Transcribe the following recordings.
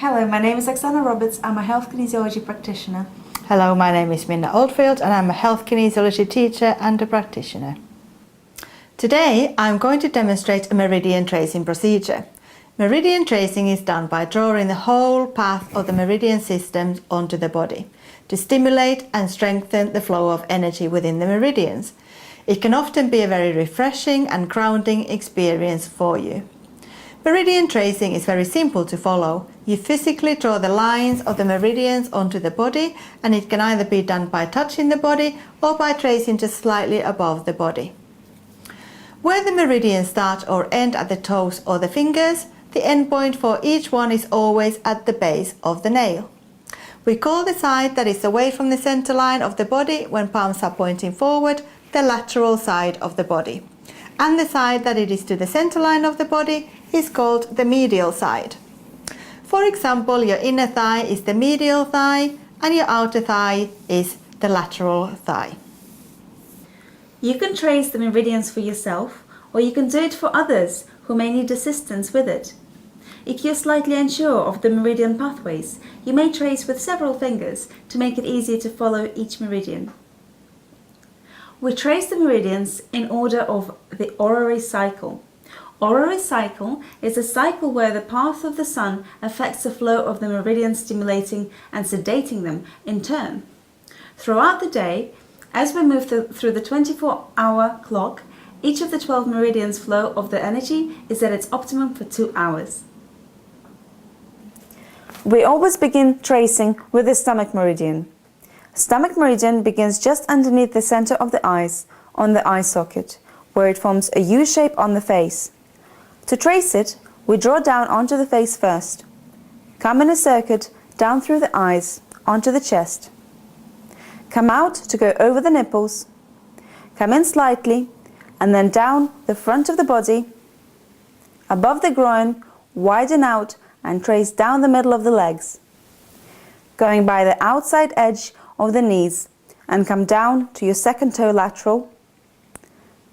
Hello, my name is Oksana Roberts. I'm a health kinesiology practitioner. Hello, my name is Minna Oldfield and I'm a health kinesiology teacher and a practitioner. Today I'm going to demonstrate a meridian tracing procedure. Meridian tracing is done by drawing the whole path of the meridian system onto the body to stimulate and strengthen the flow of energy within the meridians. It can often be a very refreshing and grounding experience for you. Meridian tracing is very simple to follow. You physically draw the lines of the meridians onto the body, and it can either be done by touching the body or by tracing just slightly above the body. Where the meridians start or end at the toes or the fingers, the end point for each one is always at the base of the nail. We call the side that is away from the center line of the body when palms are pointing forward the lateral side of the body. And the side that it is to the center line of the body is called the medial side. For example, your inner thigh is the medial thigh and your outer thigh is the lateral thigh. You can trace the meridians for yourself, or you can do it for others who may need assistance with it. If you're slightly unsure of the meridian pathways, you may trace with several fingers to make it easier to follow each meridian. We trace the meridians in order of the horary cycle. Horary cycle is a cycle where the path of the sun affects the flow of the meridians, stimulating and sedating them in turn. Throughout the day, as we move through the 24-hour clock, each of the 12 meridians flow of the energy is at its optimum for 2 hours. We always begin tracing with the stomach meridian. Stomach meridian begins just underneath the center of the eyes, on the eye socket, where it forms a U shape on the face. To trace it, we draw down onto the face first. Come in a circuit down through the eyes, onto the chest. Come out to go over the nipples. Come in slightly, and then down the front of the body, above the groin, widen out and trace down the middle of the legs, going by the outside edge of the knees and come down to your second toe lateral,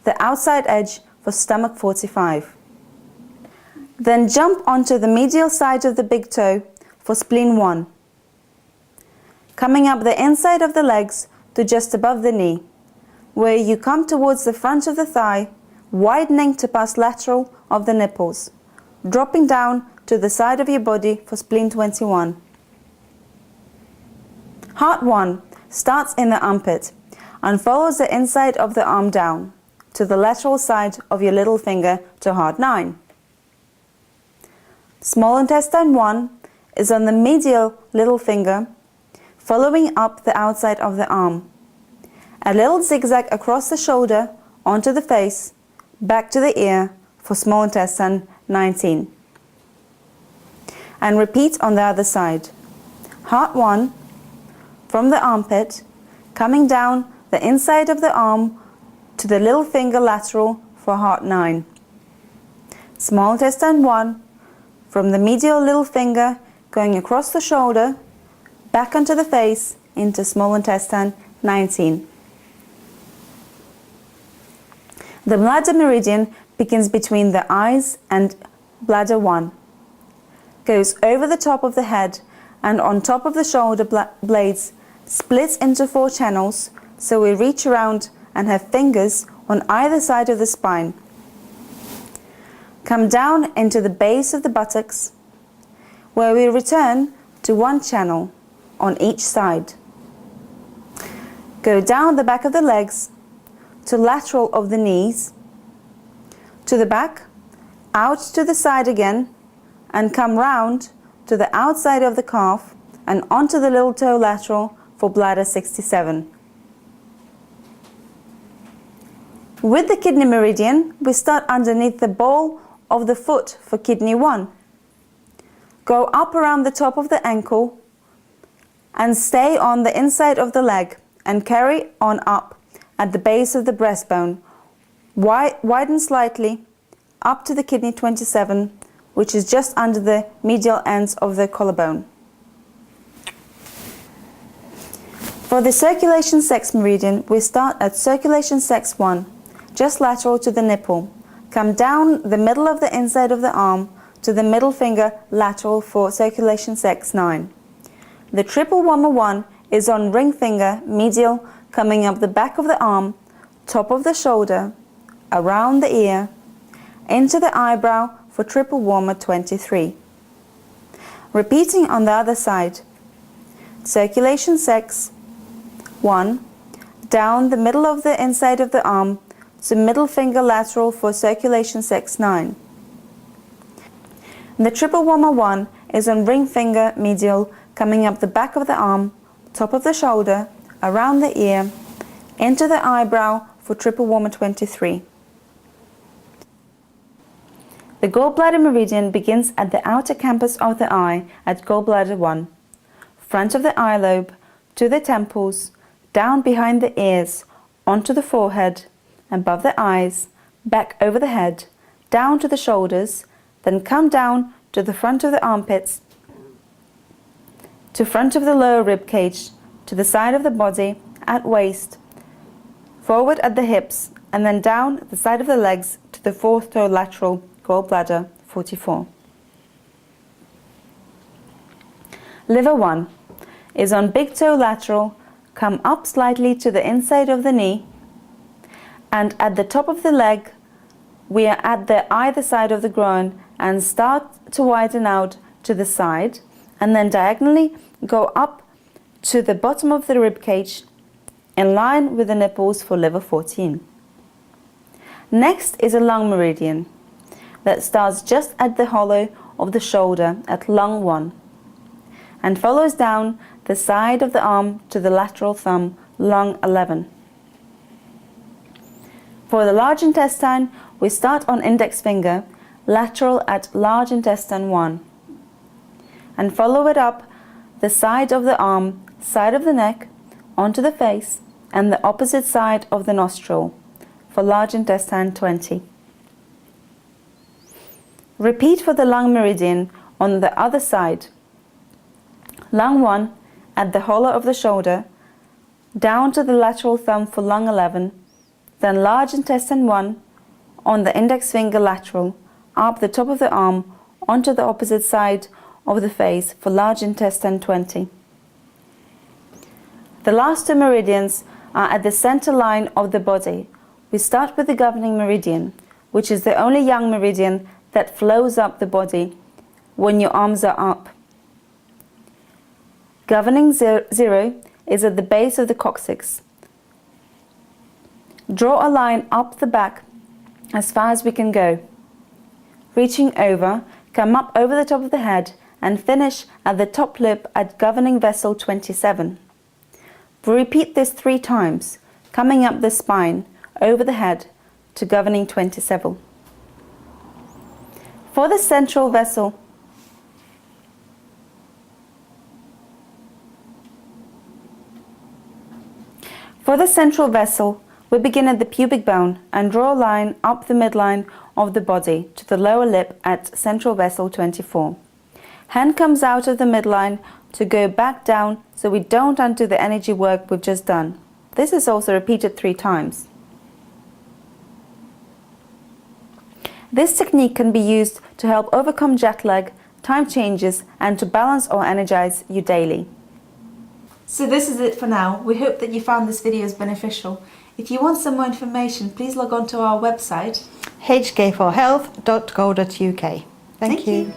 the outside edge for stomach 45. Then jump onto the medial side of the big toe for spleen 1, coming up the inside of the legs to just above the knee, where you come towards the front of the thigh, widening to pass lateral of the nipples, dropping down to the side of your body for spleen 21. Heart 1 starts in the armpit and follows the inside of the arm down to the lateral side of your little finger to heart 9. Small intestine 1 is on the medial little finger, following up the outside of the arm. A little zigzag across the shoulder, onto the face, back to the ear for small intestine 19. And repeat on the other side. Heart 1 from the armpit, coming down the inside of the arm to the little finger lateral for heart 9. Small intestine 1 from the medial little finger, going across the shoulder, back onto the face into small intestine 19. The bladder meridian begins between the eyes and bladder 1. Goes over the top of the head and on top of the shoulder blades, splits into 4 channels, so we reach around and have fingers on either side of the spine. Come down into the base of the buttocks, where we return to 1 channel on each side. Go down the back of the legs to lateral of the knees, to the back, out to the side again, and come round to the outside of the calf and onto the little toe lateral for bladder 67. With the kidney meridian, we start underneath the ball of the foot for kidney 1. Go up around the top of the ankle and stay on the inside of the leg and carry on up at the base of the breastbone. Widen slightly up to the kidney 27, which is just under the medial ends of the collarbone. For the circulation sex meridian, we start at circulation sex 1, just lateral to the nipple. Come down the middle of the inside of the arm to the middle finger lateral for circulation sex 9. The triple warmer 1 is on ring finger medial, coming up the back of the arm, top of the shoulder, around the ear, into the eyebrow for triple warmer 23. Repeating on the other side. Circulation sex 1, down the middle of the inside of the arm to middle finger lateral for circulation sex 9. The triple warmer 1 is on ring finger medial, coming up the back of the arm, top of the shoulder, around the ear, into the eyebrow for triple warmer 23. The Gall Bladder meridian begins at the outer campus of the eye at Gall Bladder 1, front of the eye lobe, to the temples, down behind the ears, onto the forehead, above the eyes, back over the head, down to the shoulders, then come down to the front of the armpits, to front of the lower rib cage, to the side of the body, at waist, forward at the hips, and then down the side of the legs to the fourth toe lateral, Gall Bladder 44. Liver 1 is on big toe lateral, come up slightly to the inside of the knee, and at the top of the leg, we are at the either side of the groin and start to widen out to the side, and then diagonally go up to the bottom of the rib cage in line with the nipples for liver 14. Next is a lung meridian that starts just at the hollow of the shoulder at lung 1 and follows down the side of the arm to the lateral thumb, lung 11. For the large intestine, we start on index finger, lateral at large intestine 1, and follow it up the side of the arm, side of the neck, onto the face, and the opposite side of the nostril, for large intestine 20. Repeat for the lung meridian on the other side. Lung 1 at the hollow of the shoulder, down to the lateral thumb for lung 11, then large intestine 1 on the index finger lateral, up the top of the arm, onto the opposite side of the face for large intestine 20. The last two meridians are at the center line of the body. We start with the governing meridian, which is the only young meridian that flows up the body when your arms are up. Governing 0 is at the base of the coccyx. Draw a line up the back as far as we can go. Reaching over, come up over the top of the head and finish at the top lip at governing vessel 27. We repeat this 3 times, coming up the spine, over the head, to governing 27. For the central vessel, we begin at the pubic bone and draw a line up the midline of the body to the lower lip at central vessel 24. Hand comes out of the midline to go back down so we don't undo the energy work we've just done. This is also repeated 3 times. This technique can be used to help overcome jet lag, time changes, and to balance or energize you daily. So this is it for now. We hope that you found this video beneficial. If you want some more information, please log on to our website hk4health.co.uk. Thank you.